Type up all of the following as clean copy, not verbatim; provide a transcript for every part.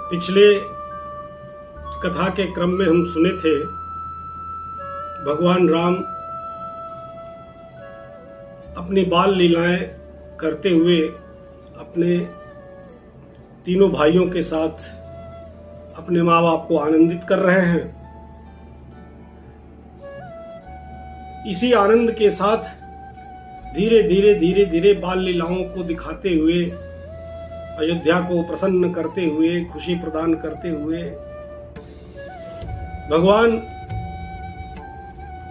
पिछले कथा के क्रम में हम सुने थे भगवान राम अपनी बाल लीलाएं करते हुए अपने तीनों भाइयों के साथ अपने माँ बाप को आनंदित कर रहे हैं। इसी आनंद के साथ धीरे धीरे बाल लीलाओं को दिखाते हुए, अयोध्या को प्रसन्न करते हुए, खुशी प्रदान करते हुए भगवान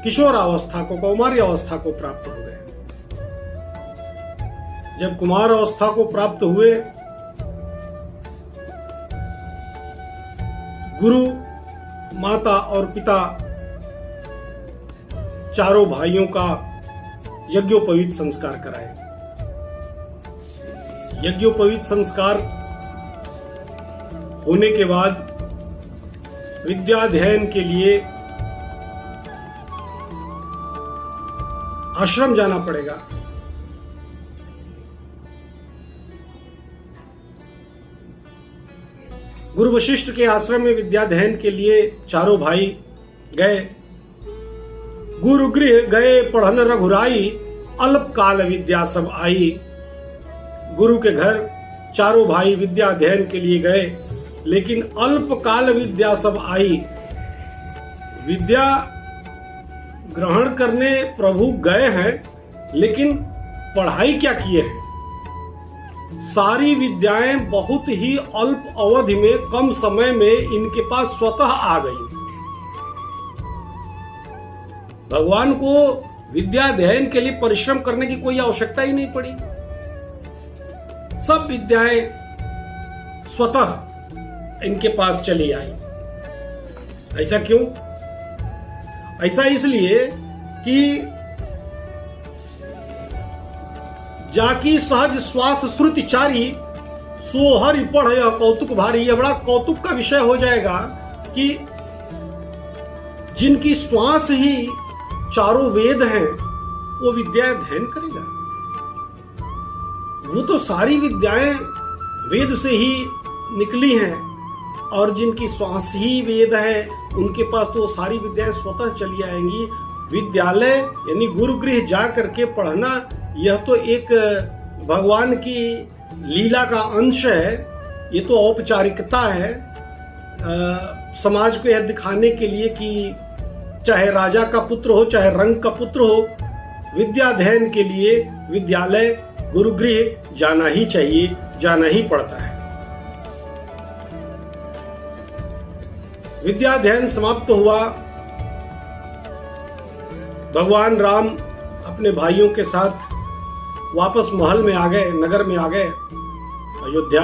किशोर अवस्था को, कौमार्य अवस्था को प्राप्त हो गए। जब कुमार अवस्था को प्राप्त हुए, गुरु, माता और पिता चारों भाइयों का यज्ञोपवीत संस्कार कराए। यज्ञोपवीत संस्कार होने के बाद विद्याध्ययन के लिए आश्रम जाना पड़ेगा। गुरु वशिष्ठ के आश्रम में विद्याध्ययन के लिए चारों भाई गए। गुरु गृह गए पढ़न रघुराई, अल्प काल विद्या सब आई। गुरु के घर चारों भाई विद्या अध्ययन के लिए गए, लेकिन अल्प काल विद्या सब आई। विद्या ग्रहण करने प्रभु गए हैं, लेकिन पढ़ाई क्या किए हैं? सारी विद्याएं बहुत ही अल्प अवधि में, कम समय में इनके पास स्वतः आ गई। भगवान को विद्या अध्ययन के लिए परिश्रम करने की कोई आवश्यकता ही नहीं पड़ी। सब विद्याएं स्वतः इनके पास चली आई। ऐसा क्यों? ऐसा इसलिए कि जाकी सहज श्वास श्रुति चारी, सोहरि पढ़ कौतुक भारी। यह बड़ा कौतुक का विषय हो जाएगा कि जिनकी श्वास ही चारों वेद हैं, वो विद्या अध्ययन करेगा। वो तो सारी विद्याएं वेद से ही निकली हैं, और जिनकी श्वास ही वेद है, उनके पास तो सारी विद्याएं स्वतः चली आएंगी। विद्यालय यानी गुरुगृह जा करके पढ़ना, यह तो एक भगवान की लीला का अंश है। ये तो औपचारिकता है समाज को यह दिखाने के लिए कि चाहे राजा का पुत्र हो, चाहे रंग का पुत्र हो, विद्या अध्ययन के लिए विद्यालय, गुरुगृह जाना ही चाहिए, जाना ही पड़ता है। विद्या अध्ययन समाप्त हुआ। भगवान राम अपने भाइयों के साथ वापस महल में आ गए, नगर में आ गए, अयोध्या।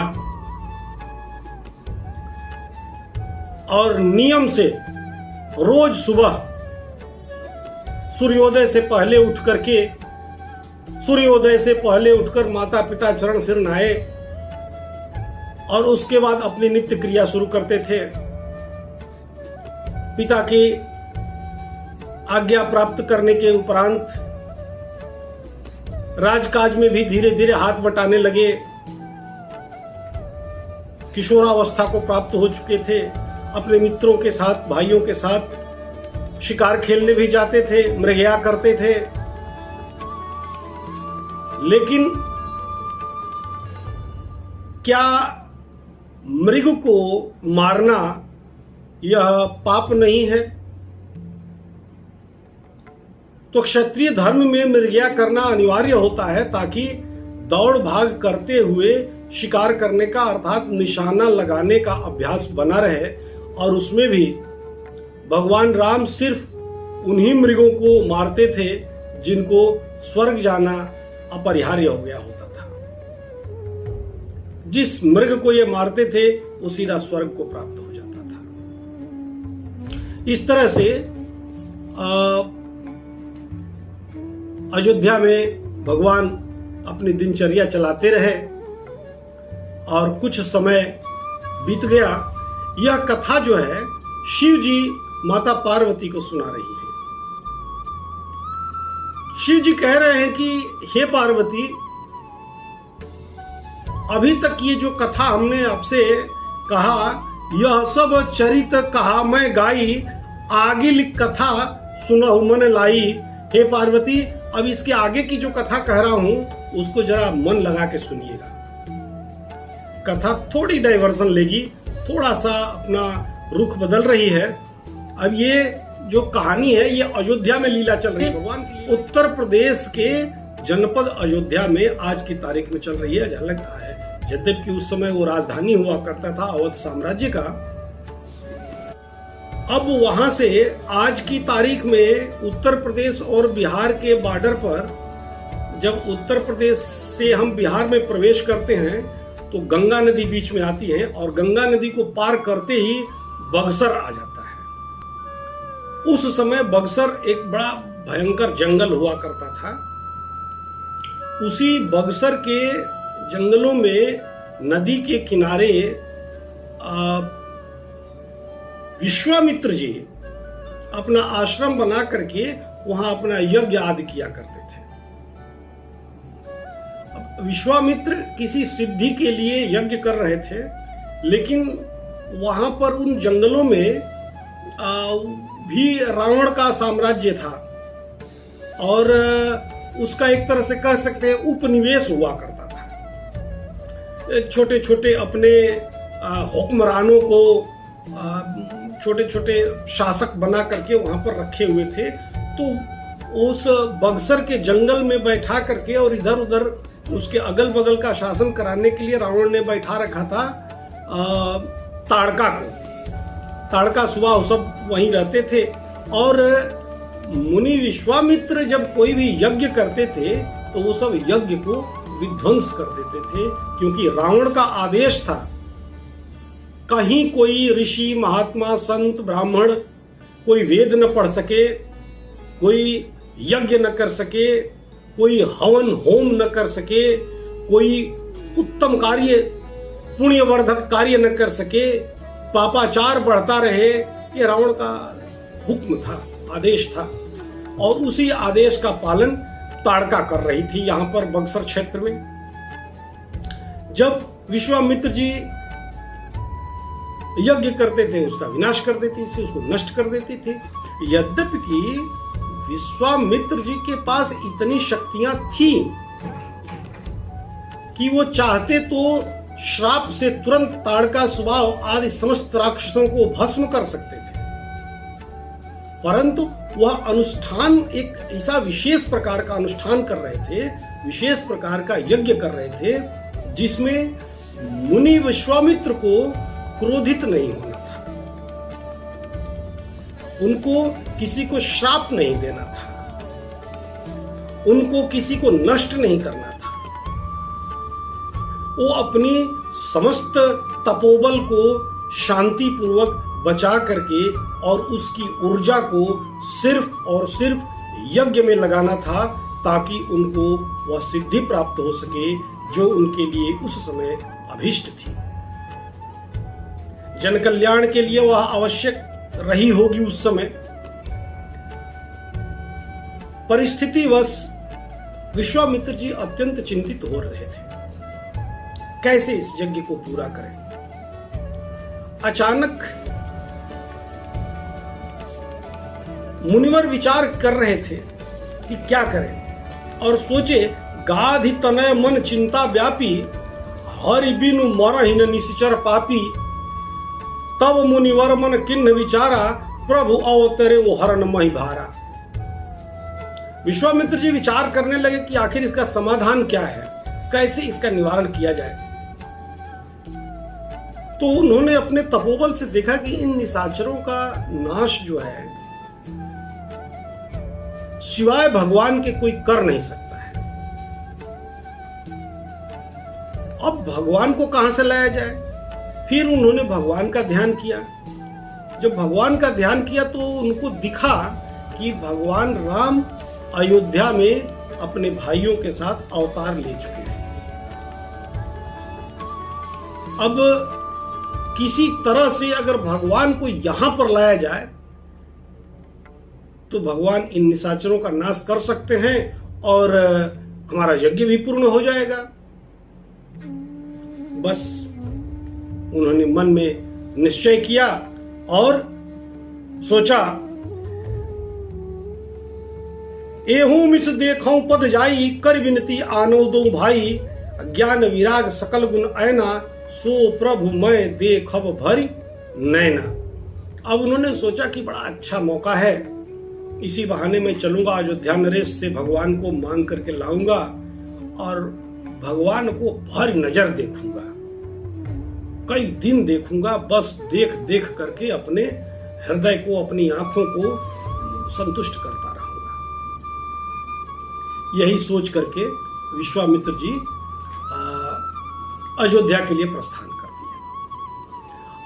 और नियम से रोज सुबह सूर्योदय से पहले उठकर माता पिता चरण सिर नहाए और उसके बाद अपनी नित्य क्रिया शुरू करते थे। पिता की आज्ञा प्राप्त करने के उपरांत राजकाज में भी धीरे धीरे हाथ बटाने लगे। किशोरावस्था को प्राप्त हो चुके थे। अपने मित्रों के साथ, भाइयों के साथ शिकार खेलने भी जाते थे, मृगया करते थे। लेकिन क्या मृग को मारना यह पाप नहीं है? तो क्षत्रिय धर्म में मृगया करना अनिवार्य होता है, ताकि दौड़ भाग करते हुए शिकार करने का, अर्थात निशाना लगाने का अभ्यास बना रहे। और उसमें भी भगवान राम सिर्फ उन्हीं मृगों को मारते थे जिनको स्वर्ग जाना अपरिहार्य हो गया होता था। जिस मृग को ये मारते थे वो सीधा स्वर्ग को प्राप्त हो जाता था। इस तरह से अयोध्या में भगवान अपनी दिनचर्या चलाते रहे और कुछ समय बीत गया। यह कथा जो है शिव जी माता पार्वती को सुना रही है। शिव जी कह रहे हैं कि हे पार्वती, अभी तक ये जो कथा हमने आपसे कहा यह सब चरित कहा मैं गाई, आगिल कथा सुनहु मन लाई। हे पार्वती, अब इसके आगे की जो कथा कह रहा हूं उसको जरा मन लगा के सुनिएगा। कथा थोड़ी डाइवर्जन लेगी, थोड़ा सा अपना रुख बदल रही है। अब ये जो कहानी है ये अयोध्या में लीला चल रही है भगवान की। उत्तर प्रदेश के जनपद अयोध्या में आज की तारीख में चल रही है। जहां लगता है यद्यपि उस समय वो राजधानी हुआ करता था अवध साम्राज्य का, अब वहां से आज की तारीख में उत्तर प्रदेश और बिहार के बॉर्डर पर जब उत्तर प्रदेश से हम बिहार में प्रवेश करते हैं तो गंगा नदी बीच में आती है और गंगा नदी को पार करते ही बक्सर आ जाता है। उस समय बक्सर एक बड़ा भयंकर जंगल हुआ करता था। उसी बक्सर के जंगलों में नदी के किनारे विश्वामित्र जी अपना आश्रम बना करके वहां अपना यज्ञ आदि किया करते थे। विश्वामित्र किसी सिद्धि के लिए यज्ञ कर रहे थे, लेकिन वहां पर उन जंगलों में भी रावण का साम्राज्य था और उसका एक तरह से कह सकते हैं उपनिवेश हुआ करता था। छोटे छोटे अपने हुक्मरानों को छोटे छोटे शासक बना करके वहां पर रखे हुए थे। तो उस बक्सर के जंगल में बैठा करके और इधर उधर उसके अगल बगल का शासन कराने के लिए रावण ने बैठा रखा था ताड़का को। ताड़का सुबह सब वहीं रहते थे और मुनि विश्वामित्र जब कोई भी यज्ञ करते थे तो वो सब यज्ञ को विध्वंस कर देते थे, क्योंकि रावण का आदेश था कहीं कोई ऋषि महात्मा संत ब्राह्मण कोई वेद न पढ़ सके, कोई यज्ञ न कर सके, कोई हवन होम न कर सके, कोई उत्तम कार्य पुण्यवर्धक कार्य न कर सके, पापाचार बढ़ता रहे। ये रावण का हुक्म था, आदेश था और उसी आदेश का पालन ताड़का कर रही थी यहां पर बक्सर क्षेत्र में। जब विश्वामित्र जी यज्ञ करते थे उसका विनाश कर देती थी, उसको नष्ट कर देती थी। यद्यपि विश्वामित्र जी के पास इतनी शक्तियां थी कि वो चाहते तो श्राप से तुरंत ताड़का स्वभाव आदि समस्त राक्षसों को भस्म कर सकते थे, परंतु वह अनुष्ठान एक ऐसा विशेष प्रकार का अनुष्ठान कर रहे थे, विशेष प्रकार का यज्ञ कर रहे थे जिसमें मुनि विश्वामित्र को क्रोधित नहीं होना था, उनको किसी को श्राप नहीं देना था, उनको किसी को नष्ट नहीं करना था। वो अपनी समस्त तपोबल को शांति पूर्वक बचा करके और उसकी ऊर्जा को सिर्फ और सिर्फ यज्ञ में लगाना था ताकि उनको वह सिद्धि प्राप्त हो सके जो उनके लिए उस समय अभीष्ट थी। जन कल्याण के लिए वह आवश्यक रही होगी उस समय। परिस्थितिवश विश्वामित्र जी अत्यंत चिंतित हो रहे थे, कैसे इस यज्ञ को पूरा करें। अचानक मुनिवर विचार कर रहे थे कि क्या करें और सोचे गाधि तनय मन चिंता व्यापी, हरि बिनु मरहिन निश्चर पापी, तब मुनिवर मन किन्न विचारा, प्रभु अवतरे वो हरण मही भारा। विश्वामित्र जी विचार करने लगे कि आखिर इसका समाधान क्या है, कैसे इसका निवारण किया जाए। तो उन्होंने अपने तपोबल से देखा कि इन निशाचरों का नाश जो है सिवाय भगवान के कोई कर नहीं सकता है। अब भगवान को कहां से लाया जाए। फिर उन्होंने भगवान का ध्यान किया। जब भगवान का ध्यान किया तो उनको दिखा कि भगवान राम अयोध्या में अपने भाइयों के साथ अवतार ले चुके हैं। अब किसी तरह से अगर भगवान को यहां पर लाया जाए तो भगवान इन निशाचरों का नाश कर सकते हैं और हमारा यज्ञ भी पूर्ण हो जाएगा। बस उन्होंने मन में निश्चय किया और सोचा, एहू मिस देखऊं पद जाई, कर विनती आनो दो भाई, ज्ञान विराग सकल गुण ऐना, सो प्रभु मैं देखब भरी नैना। अब उन्होंने सोचा कि बड़ा अच्छा मौका है, इसी बहाने मैं चलूंगा अयोध्या नरेश से भगवान को मांग करके लाऊंगा और भगवान को भर नजर देखूंगा, कई दिन देखूंगा, बस देख देख करके अपने हृदय को, अपनी आंखों को संतुष्ट करता रहूंगा। यही सोच करके विश्वामित्र जी अयोध्या के लिए प्रस्थान कर दिए।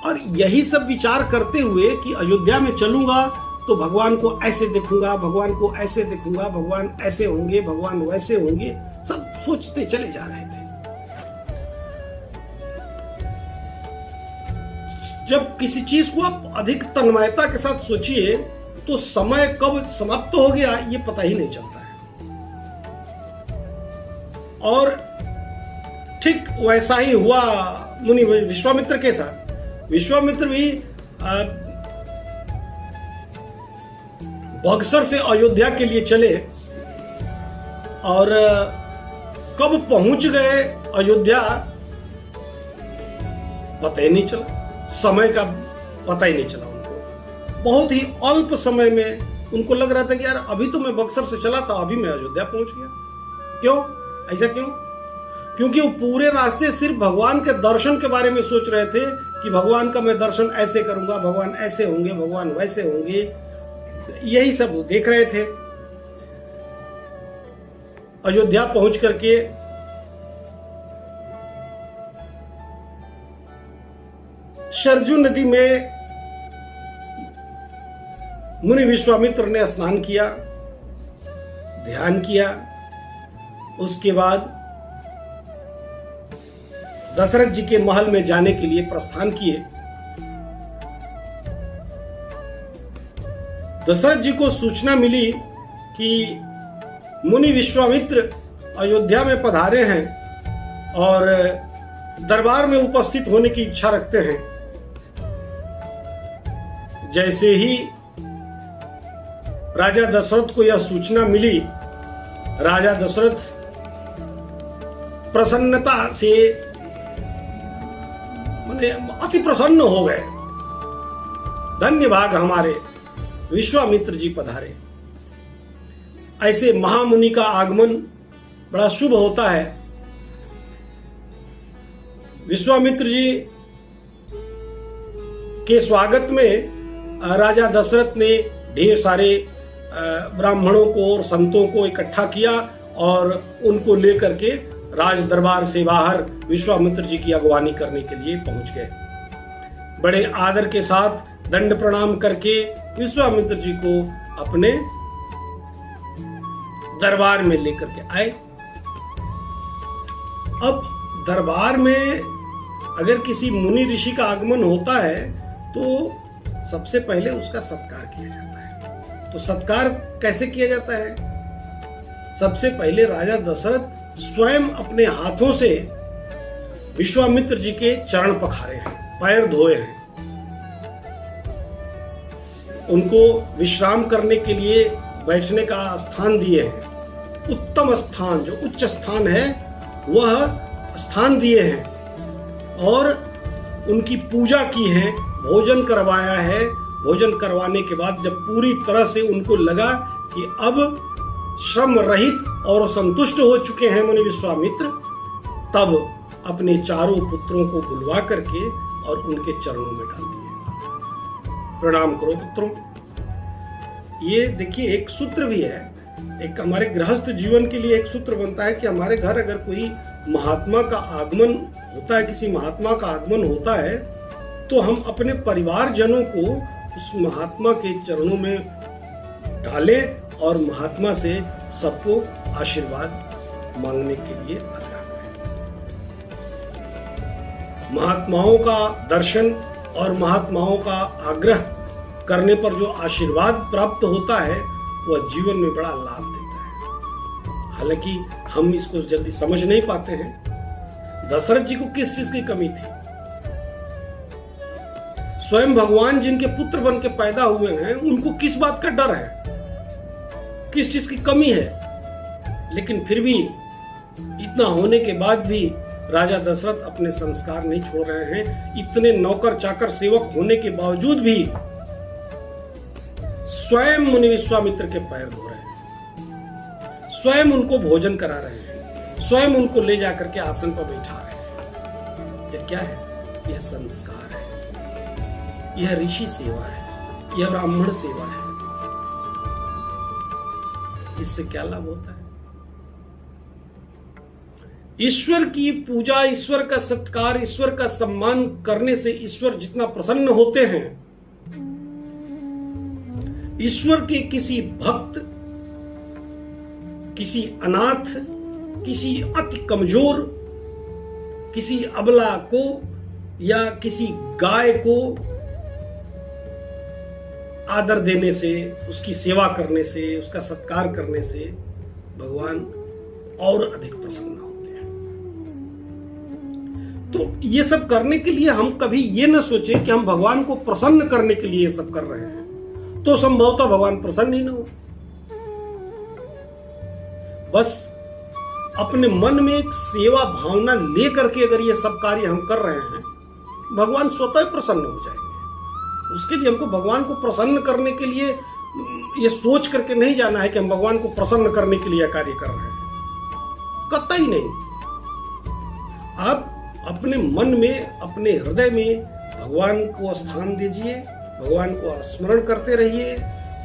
और यही सब विचार करते हुए कि अयोध्या में चलूंगा तो भगवान को ऐसे देखूंगा, भगवान को ऐसे देखूंगा, भगवान ऐसे होंगे, भगवान वैसे होंगे, सब सोचते चले जा रहे थे। जब किसी चीज को आप अधिक तन्मयता के साथ सोचिए तो समय कब समाप्त हो गया ये पता ही नहीं चलता है। और ठीक वैसा ही हुआ मुनि विश्वामित्र के साथ। विश्वामित्र भी बक्सर से अयोध्या के लिए चले और कब पहुंच गए अयोध्या पता ही नहीं चला, समय का पता ही नहीं चला उनको। बहुत ही अल्प समय में उनको लग रहा था कि यार अभी तो मैं बक्सर से चला था, अभी मैं अयोध्या पहुंच गया। क्यों ऐसा क्यों? क्योंकि वो पूरे रास्ते सिर्फ भगवान के दर्शन के बारे में सोच रहे थे कि भगवान का मैं दर्शन ऐसे करूंगा, भगवान ऐसे होंगे, भगवान वैसे होंगे, यही सब वो देख रहे थे। अयोध्या पहुंच करके सरजू नदी में मुनि विश्वामित्र ने स्नान किया, ध्यान किया। उसके बाद दशरथ जी के महल में जाने के लिए प्रस्थान किए। दशरथ जी को सूचना मिली कि मुनि विश्वामित्र अयोध्या में पधारे हैं और दरबार में उपस्थित होने की इच्छा रखते हैं। जैसे ही राजा दशरथ को यह सूचना मिली, राजा दशरथ प्रसन्नता से अति प्रसन्न हो गए। धन्य भाग हमारे विश्वामित्र जी पधारे। ऐसे महामुनि का आगमन बड़ा शुभ होता है। विश्वामित्र जी के स्वागत में राजा दशरथ ने ढेर सारे ब्राह्मणों को और संतों को इकट्ठा किया और उनको लेकर के राज दरबार से बाहर विश्वामित्र जी की अगवानी करने के लिए पहुंच गए। बड़े आदर के साथ दंड प्रणाम करके विश्वामित्र जी को अपने दरबार में लेकर के आए। अब दरबार में अगर किसी मुनि ऋषि का आगमन होता है तो सबसे पहले उसका सत्कार किया जाता है। तो सत्कार कैसे किया जाता है? सबसे पहले राजा दशरथ स्वयं अपने हाथों से विश्वामित्र जी के चरण पखारे हैं, पैर धोए हैं, उनको विश्राम करने के लिए बैठने का स्थान दिए हैं। उत्तम स्थान, जो उच्च स्थान है वह स्थान दिए हैं और उनकी पूजा की है, भोजन करवाया है। भोजन करवाने के बाद जब पूरी तरह से उनको लगा कि अब श्रम रहित और संतुष्ट हो चुके हैं मुनि विश्वामित्र, तब अपने चारों पुत्रों को बुलवा करके और उनके चरणों में डाल दिए। प्रणाम करो पुत्रों। ये देखिए एक सूत्र भी है, एक हमारे गृहस्थ जीवन के लिए एक सूत्र बनता है कि हमारे घर अगर कोई महात्मा का आगमन होता है, किसी महात्मा का आगमन होता है, तो हम अपने परिवारजनों को उस महात्मा के चरणों में डालें और महात्मा से सबको आशीर्वाद मांगने के लिए आग्रह करें। महात्माओं का दर्शन और महात्माओं का आग्रह करने पर जो आशीर्वाद प्राप्त होता है वह जीवन में बड़ा लाभ देता है। हालांकि हम इसको जल्दी समझ नहीं पाते हैं। दशरथ जी को किस चीज की कमी थी? स्वयं भगवान जिनके पुत्र बन के पैदा हुए हैं, उनको किस बात का डर है, किस चीज की कमी है। लेकिन फिर भी इतना होने के बाद भी राजा दशरथ अपने संस्कार नहीं छोड़ रहे हैं। इतने नौकर चाकर सेवक होने के बावजूद भी स्वयं मुनि विश्वामित्र के पैर धो रहे हैं, स्वयं उनको भोजन करा रहे हैं, स्वयं उनको ले जाकर के आसन पर बैठा रहे हैं। यह क्या है? यह संस्कार है, यह ऋषि सेवा है, यह ब्राह्मण सेवा है। इससे क्या लाभ होता है? ईश्वर की पूजा, ईश्वर का सत्कार, ईश्वर का सम्मान करने से ईश्वर जितना प्रसन्न होते हैं, ईश्वर के किसी भक्त, किसी अनाथ, किसी अति कमजोर, किसी अबला को या किसी गाय को आदर देने से, उसकी सेवा करने से, उसका सत्कार करने से भगवान और अधिक प्रसन्न होते हैं। तो ये सब करने के लिए हम कभी ये न सोचें कि हम भगवान को प्रसन्न करने के लिए ये सब कर रहे हैं, तो संभवतः भगवान प्रसन्न ही न हो। बस अपने मन में एक सेवा भावना लेकर के अगर ये सब कार्य हम कर रहे हैं, भगवान स्वतः प्रसन्न हो जाएंगे। उसके लिए हमको भगवान को प्रसन्न करने के लिए ये सोच करके नहीं जाना है कि हम भगवान को प्रसन्न करने के लिए कार्य कर रहे हैं, कतई नहीं। आप अपने मन में, अपने हृदय में भगवान को स्थान दीजिए, भगवान को स्मरण करते रहिए,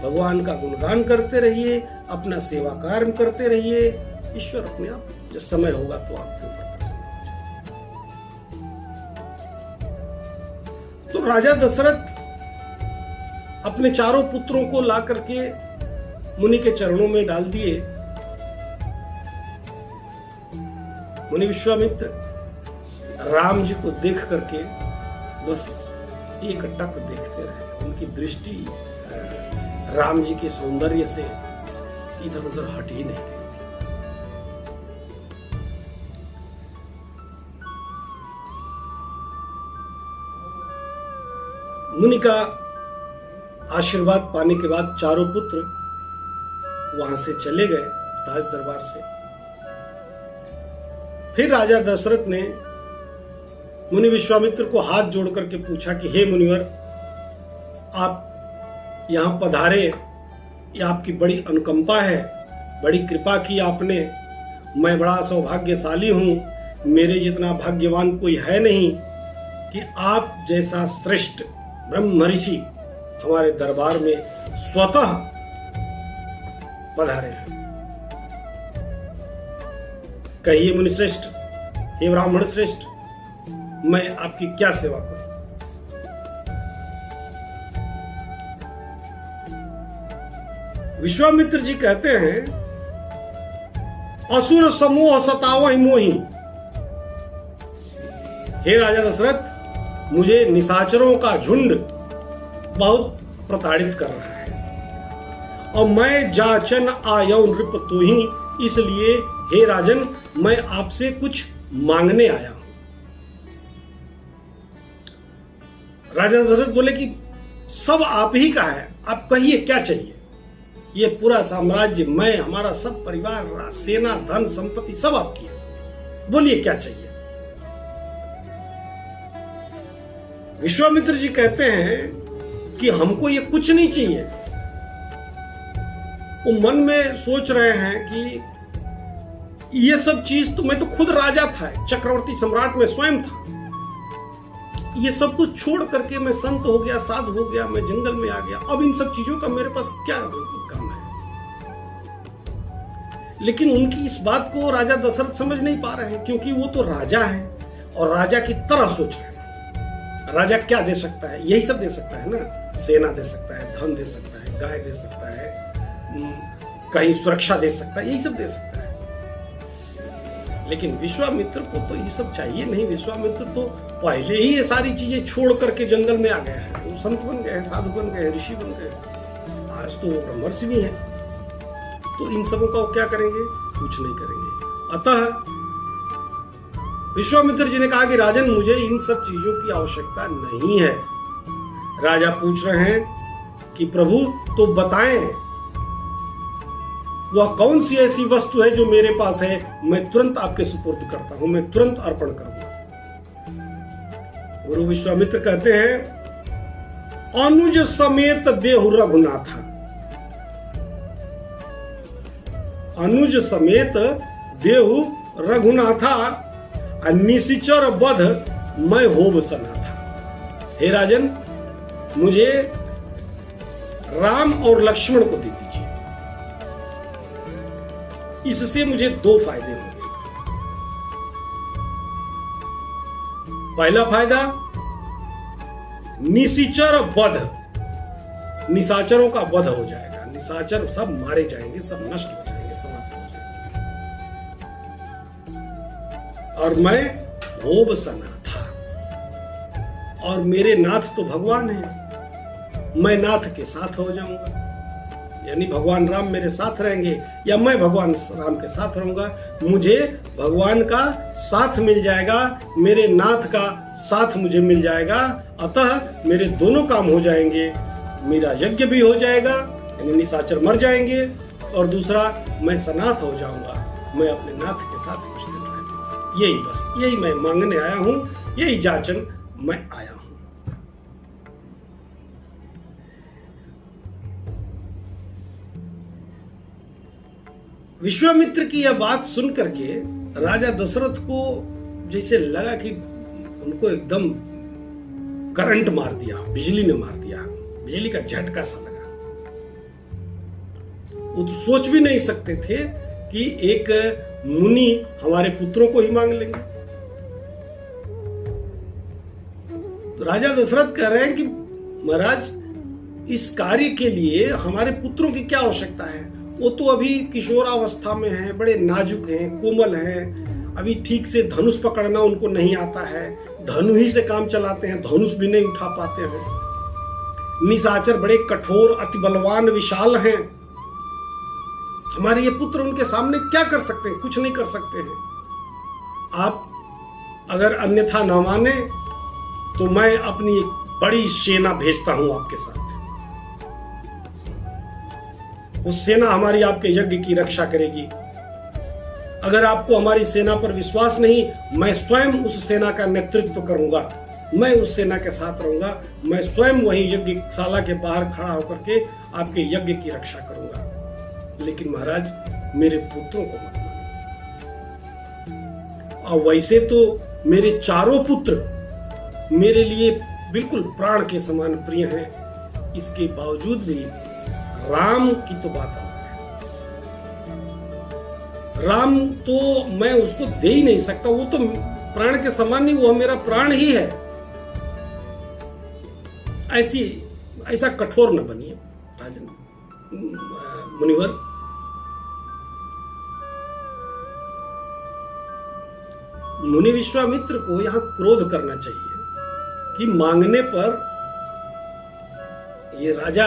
भगवान का गुणगान करते रहिए, अपना सेवा कार्य करते रहिए। ईश्वर अपने आप जब समय होगा तो आपके ऊपर प्रसन्न हो। तो राजा दशरथ अपने चारों पुत्रों को ला करके मुनि के चरणों में डाल दिए। मुनि विश्वामित्र राम जी को देख करके बस एक टक देखते रहे। उनकी दृष्टि राम जी के सौंदर्य से इधर उधर हट ही नहीं गई। मुनि का आशीर्वाद पाने के बाद चारों पुत्र वहां से चले गए राज दरबार से। फिर राजा दशरथ ने मुनि विश्वामित्र को हाथ जोड़ करके पूछा कि हे मुनिवर, आप यहां पधारे, ये आपकी बड़ी अनुकंपा है, बड़ी कृपा की आपने। मैं बड़ा सौभाग्यशाली हूं, मेरे जितना भाग्यवान कोई है नहीं कि आप जैसा श्रेष्ठ ब्रह्म ऋषि हमारे दरबार में स्वतः पधारे हैं। कहिए मुनि श्रेष्ठ, हे ब्राह्मण श्रेष्ठ, मैं आपकी क्या सेवा करूं? विश्वामित्र जी कहते हैं, असुर समूह सतावहि मोहि। हे राजा दशरथ, मुझे निशाचरों का झुंड बहुत प्रताड़ित कर रहा है और मैं जाचन आयो नृप तुहि, इसलिए हे राजन मैं आपसे कुछ मांगने आया हूं। राजा दशरथ बोले कि सब आप ही का है, आप कहिए क्या चाहिए। ये पूरा साम्राज्य, मैं, हमारा सब परिवार, सेना, धन, संपत्ति सब आपकी है, बोलिए क्या चाहिए। विश्वामित्र जी कहते हैं कि हमको ये कुछ नहीं चाहिए। वो मन में सोच रहे हैं कि ये सब चीज तो मैं तो खुद राजा था, चक्रवर्ती सम्राट में स्वयं था, ये सब कुछ छोड़ करके मैं संत हो गया, साधु हो गया, मैं जंगल में आ गया, अब इन सब चीजों का मेरे पास क्या काम है। लेकिन उनकी इस बात को राजा दशरथ समझ नहीं पा रहे हैं, क्योंकि वो तो राजा है और राजा की तरह सोच रहे हैं। राजा क्या दे सकता है? यही सब दे सकता है ना, सेना दे सकता है, धन दे सकता है, गाय दे सकता है, कहीं सुरक्षा दे सकता है, यही सब दे सकता है। लेकिन विश्वामित्र को तो ये सब चाहिए नहीं। विश्वामित्र तो पहले ही ये सारी चीजें छोड़ करके जंगल में आ गए हैं, वो संत बन गए हैं, साधु बन गए हैं, ऋषि बन गए, आज तो वो ब्रह्मर्षि भी है। तो इन सबों का वो क्या करेंगे? कुछ नहीं करेंगे। अतः विश्वामित्र जी ने कहा कि राजन, मुझे इन सब चीजों की आवश्यकता नहीं है, राजा पूछ रहे हैं कि प्रभु तो बताएं, वह कौन सी ऐसी वस्तु है जो मेरे पास है, मैं तुरंत आपके सुपुर्द करता हूं, मैं तुरंत अर्पण करूंगा। गुरु विश्वामित्र कहते हैं अनुज समेत देहु रघुनाथा, अनुज समेत देहु रघुनाथा, निशिचर बध मैं होब सनाथा। हे राजन, मुझे राम और लक्ष्मण को दे दीजिए, इससे मुझे दो फायदे होंगे। पहला फायदा, निशिचर वध, निशाचरों का वध हो जाएगा, निशाचर सब मारे जाएंगे, सब नष्ट हो जाएंगे, समाप्त हो जाएंगे। और मैं होब सनाथा, और मेरे नाथ तो भगवान है, मैं नाथ के साथ हो जाऊंगा, यानी भगवान राम मेरे साथ रहेंगे या मैं भगवान राम के साथ रहूंगा। मुझे भगवान का साथ मिल जाएगा, मेरे नाथ का साथ मुझे मिल जाएगा, अतः मेरे दोनों काम हो जाएंगे। मेरा यज्ञ भी हो जाएगा, यानी निशाचर मर जाएंगे, और दूसरा मैं सनाथ हो जाऊंगा, मैं अपने नाथ के साथ कुछ दिन रहूंगा। यही बस, यही मैं मांगने आया हूं, यही जाचन मैं आया हूं। विश्वामित्र की यह बात सुन करके राजा दशरथ को जैसे लगा कि उनको एकदम करंट मार दिया, बिजली ने मार दिया, बिजली का झटका सा लगा। वो तो सोच भी नहीं सकते थे कि एक मुनि हमारे पुत्रों को ही मांग लेंगे। तो राजा दशरथ कह रहे हैं कि महाराज, इस कार्य के लिए हमारे पुत्रों की क्या आवश्यकता है? वो तो अभी किशोरावस्था में हैं, बड़े नाजुक हैं, कोमल हैं, अभी ठीक से धनुष पकड़ना उनको नहीं आता है, धनु ही से काम चलाते हैं, धनुष भी नहीं उठा पाते हैं। निशाचर बड़े कठोर, अति बलवान, विशाल हैं। हमारे ये पुत्र उनके सामने क्या कर सकते हैं? कुछ नहीं कर सकते हैं। आप अगर अन्यथा न माने तो मैं अपनी एक बड़ी सेना भेजता हूं आपके साथ। वो सेना हमारी आपके यज्ञ की रक्षा करेगी। अगर आपको हमारी सेना पर विश्वास नहीं, मैं स्वयं उस सेना का नेतृत्व करूंगा, मैं उस सेना के साथ रहूंगा, मैं स्वयं वहीं यज्ञशाला के बाहर खड़ा होकर के आपके यज्ञ की रक्षा करूंगा। लेकिन महाराज, मेरे पुत्रों को मत मारो। और वैसे तो मेरे चारों पुत्र मेरे लिए बिल्कुल प्राण के समान प्रिय हैं, इसके बावजूद भी राम की तो बात है। राम तो मैं उसको दे ही नहीं सकता, वो तो प्राण के समान नहीं, वो मेरा प्राण ही है। ऐसा कठोर न बनिए राजन, मुनिवर। मुनि विश्वामित्र को यहां क्रोध करना चाहिए कि मांगने पर ये राजा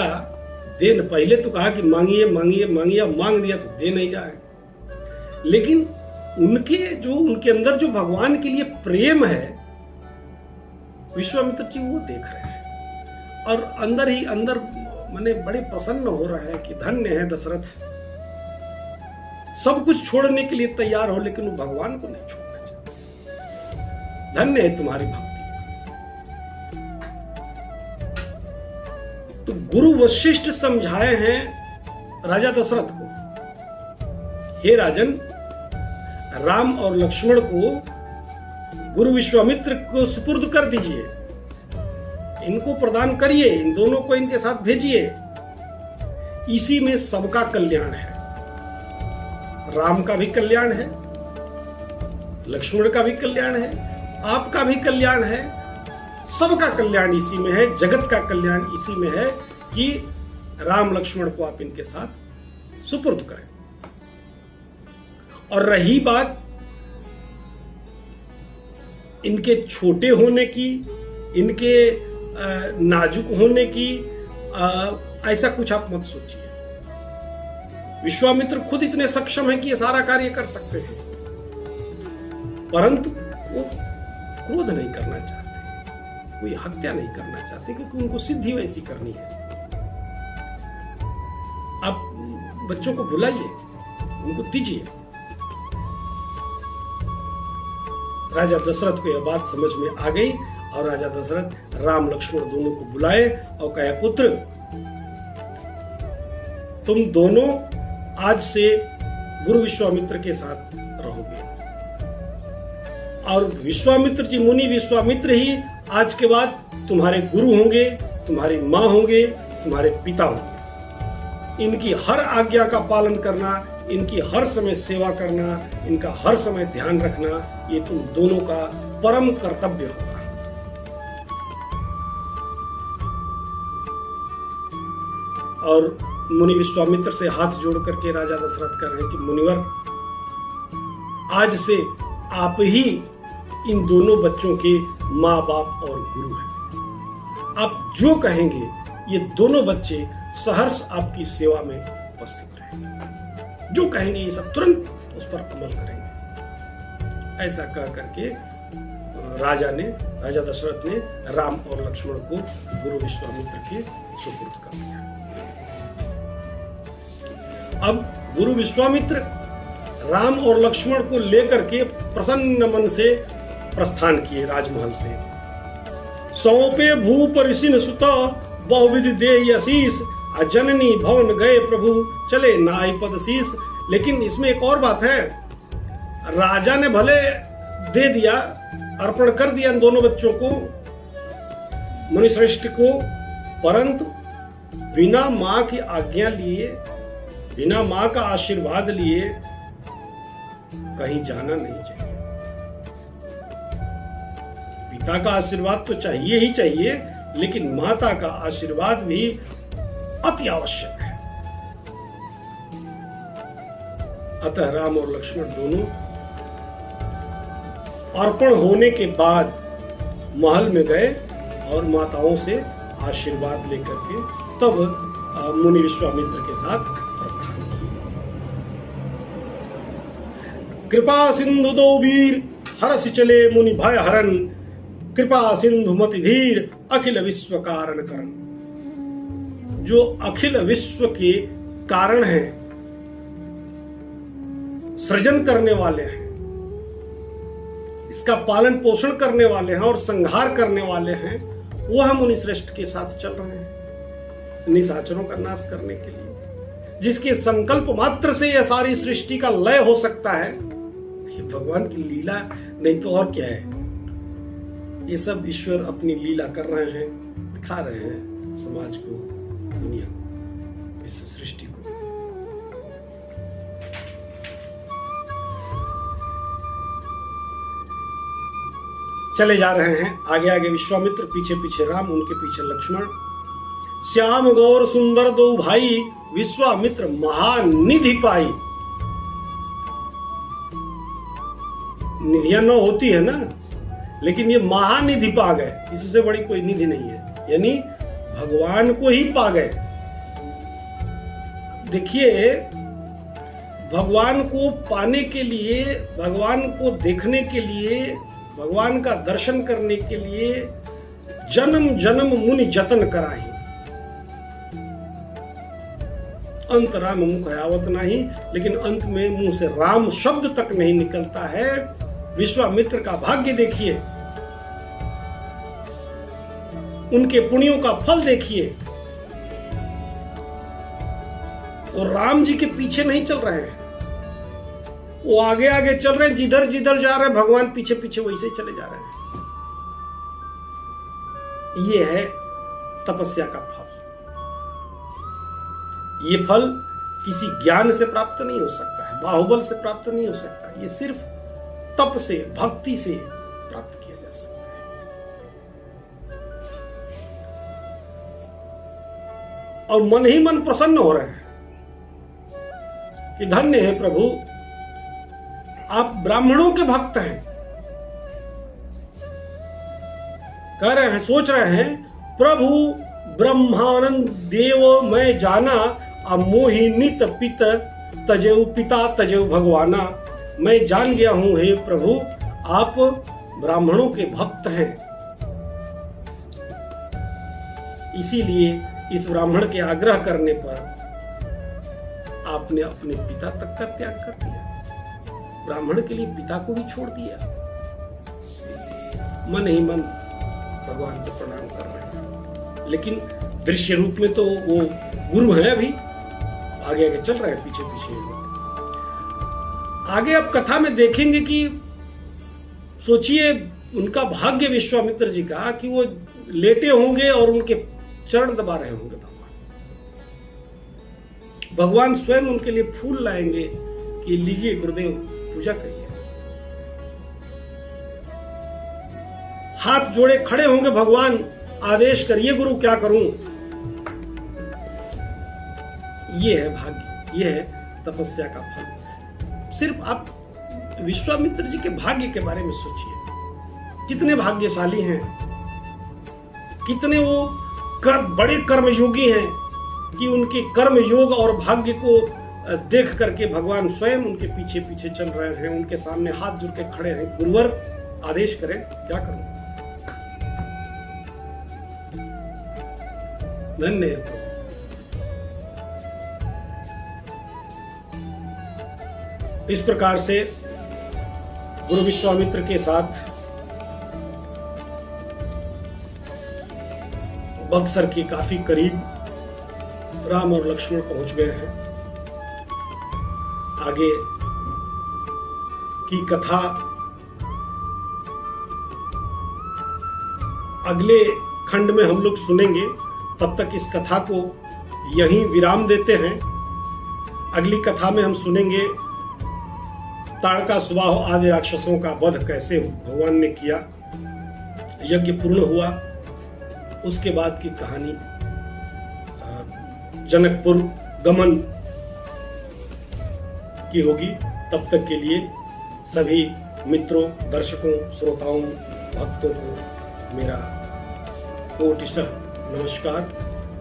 दे, पहले तो कहा कि मांगिए मांगिए मांगिए, मांग दिया तो दे नहीं रहा है। लेकिन उनके अंदर जो भगवान के लिए प्रेम है, विश्वामित्र जी वो देख रहे हैं, और अंदर ही अंदर मैंने बड़े प्रसन्न हो रहा है कि धन्य है दशरथ, सब कुछ छोड़ने के लिए तैयार हो, लेकिन वो भगवान को नहीं छोड़ना चाहते। धन्य है तुम्हारी भक्ति। तो गुरु वशिष्ठ समझाए हैं राजा दशरथ को, हे राजन, राम और लक्ष्मण को गुरु विश्वामित्र को सुपुर्द कर दीजिए, इनको प्रदान करिए, इन दोनों को इनके साथ भेजिए। इसी में सबका कल्याण है, राम का भी कल्याण है, लक्ष्मण का भी कल्याण है, आपका भी कल्याण है, सबका कल्याण इसी में है, जगत का कल्याण इसी में है कि राम लक्ष्मण को आप इनके साथ सुपुर्द करें। और रही बात इनके छोटे होने की, इनके नाजुक होने की, ऐसा कुछ आप मत सोचिए। विश्वामित्र खुद इतने सक्षम हैं कि ये सारा कार्य कर सकते हैं, परंतु वो क्रोध नहीं करना चाहते, कोई हत्या नहीं करना चाहते, क्योंकि उनको सिद्धि वैसी करनी है। आप बच्चों को बुलाइए, उनको दीजिए। राजा दशरथ को यह बात समझ में आ गई और राजा दशरथ राम लक्ष्मण दोनों को बुलाए और कहे, पुत्र तुम दोनों आज से गुरु विश्वामित्र के साथ रहोगे, और विश्वामित्र जी, मुनि विश्वामित्र ही आज के बाद तुम्हारे गुरु होंगे, तुम्हारी माँ होंगे, तुम्हारे पिता होंगे। इनकी हर आज्ञा का पालन करना, इनकी हर समय सेवा करना, इनका हर समय ध्यान रखना, ये तुम दोनों का परम कर्तव्य होगा। और मुनि विश्वामित्र से हाथ जोड़ करके राजा दशरथ कह रहे हैं कि मुनिवर, आज से आप ही इन दोनों बच्चों के माँ बाप और गुरु हैं। आप जो कहेंगे ये दोनों बच्चे सहर्ष आपकी सेवा में उपस्थित रहेंगे। जो कहेंगे ये सब तुरंत उस पर अमल करेंगे। ऐसा कह करके राजा दशरथ ने राम और लक्ष्मण को गुरु विश्वामित्र के सुपुर्द कर दिया। अब गुरु विश्वामित्र राम और लक्ष्मण को लेकर के प्रसन्न मन से प्रस्थान किए राजमहल से। सौंपे भूप ऋषि सुत बहुविधि देहि आशीष, जननी भवन गए प्रभु चले नाहि पद शीस। लेकिन इसमें एक और बात है, राजा ने भले दे दिया, अर्पण कर दिया इन दोनों बच्चों को, मुनिश्रेष्ठ को, परंतु बिना मां की आज्ञा लिए, बिना मां का आशीर्वाद लिए कहीं जाना नहीं चाहिए। पिता का आशीर्वाद तो चाहिए ही चाहिए, लेकिन माता का आशीर्वाद भी अति आवश्यक है। अतः राम और लक्ष्मण दोनों अर्पण होने के बाद महल में गए और माताओं से आशीर्वाद लेकर के तब मुनि विश्वामित्र के साथ प्रस्थान किया। कृपा सिंधु दो वीर हरसि चले मुनि भय हरन, कृपा सिंधु मति धीर अखिल विश्व कारण करन। जो अखिल विश्व के कारण हैं, सृजन करने वाले हैं, इसका पालन पोषण करने वाले हैं और संहार करने वाले हैं, वह मुनिश्रेष्ठ के साथ चल रहे हैं निशाचरों का नाश करने के लिए। जिसके संकल्प मात्र से यह सारी सृष्टि का लय हो सकता है, ये भगवान की लीला नहीं तो और क्या है। ये सब ईश्वर अपनी लीला कर रहे हैं, दिखा रहे हैं समाज को, दुनिया को, इस सृष्टि को। चले जा रहे हैं, आगे आगे विश्वामित्र, पीछे पीछे राम, उनके पीछे लक्ष्मण। श्याम गौर सुंदर दो भाई, विश्वामित्र महानिधि पाई। निधियां न होती है ना, लेकिन ये महानिधि पा गए, इससे बड़ी कोई निधि नहीं है, यानी भगवान को ही पा गए। देखिए, भगवान को पाने के लिए, भगवान को देखने के लिए, भगवान का दर्शन करने के लिए जन्म जन्म मुनि जतन कराही, अंत राम मुख आवत नहीं। लेकिन अंत में मुंह से राम शब्द तक नहीं निकलता है। विश्वामित्र का भाग्य देखिए, उनके पुण्यों का फल देखिए। वो राम जी के पीछे नहीं चल रहे हैं, वो आगे आगे चल रहे हैं, जिधर जिधर जा रहे हैं भगवान पीछे पीछे वैसे ही चले जा रहे हैं। ये है तपस्या का फल। ये फल किसी ज्ञान से प्राप्त नहीं हो सकता है, बाहुबल से प्राप्त नहीं हो सकता है। ये सिर्फ तप से, भक्ति से प्राप्त किया जा सकता है। और मन ही मन प्रसन्न हो रहे हैं कि धन्य है प्रभु, आप ब्राह्मणों के भक्त हैं। कह रहे हैं, सोच रहे हैं, प्रभु ब्रह्मानंद देव मैं जाना, अमोहि नित पित तजेउ पिता तजेउ भगवाना। मैं जान गया हूं हे प्रभु, आप ब्राह्मणों के भक्त हैं, इसीलिए इस ब्राह्मण के आग्रह करने पर आपने अपने पिता तक का त्याग कर दिया, ब्राह्मण के लिए पिता को भी छोड़ दिया। मन ही मन भगवान को प्रणाम कर रहे हैं, लेकिन दृश्य रूप में तो वो गुरु हैं, अभी आगे आगे चल रहे हैं, पीछे पीछे। आगे अब कथा में देखेंगे कि सोचिए उनका भाग्य विश्वामित्र जी का कि वो लेटे होंगे और उनके चरण दबा रहे होंगे भगवान स्वयं उनके लिए फूल लाएंगे कि लीजिए गुरुदेव पूजा करिए। हाथ जोड़े खड़े होंगे भगवान, आदेश करिए गुरु क्या करूं। ये है भाग्य, ये है तपस्या का फल। सिर्फ आप विश्वामित्र जी के भाग्य के बारे में सोचिए, कितने भाग्यशाली हैं, कितने वो बड़े कर्मयोगी हैं कि उनके कर्म योग और भाग्य को देख करके भगवान स्वयं उनके पीछे पीछे चल रहे हैं, उनके सामने हाथ जोड़ के खड़े हैं। गुरुवर आदेश करें क्या करूं। धन्य है। इस प्रकार से गुरु विश्वामित्र के साथ बक्सर के काफी करीब राम और लक्ष्मण पहुंच गए हैं। आगे की कथा अगले खंड में हम लोग सुनेंगे। तब तक इस कथा को यहीं विराम देते हैं। अगली कथा में हम सुनेंगे ताड़कासुबाहु आदि राक्षसों का वध कैसे भगवान ने किया, यज्ञ पूर्ण हुआ, उसके बाद की कहानी जनकपुर गमन की होगी। तब तक के लिए सभी मित्रों, दर्शकों, श्रोताओं, भक्तों को मेरा कोटिशः नमस्कार।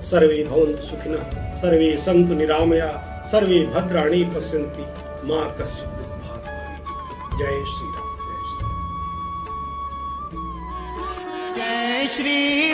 सर्वे भवन्तु सुखिनः, सर्वे सन्तु निरामया, सर्वे भद्राणि पश्यन्ति, मा कश्चित् दुःखभाग् भवेत्। जय श्री राम। जय श्री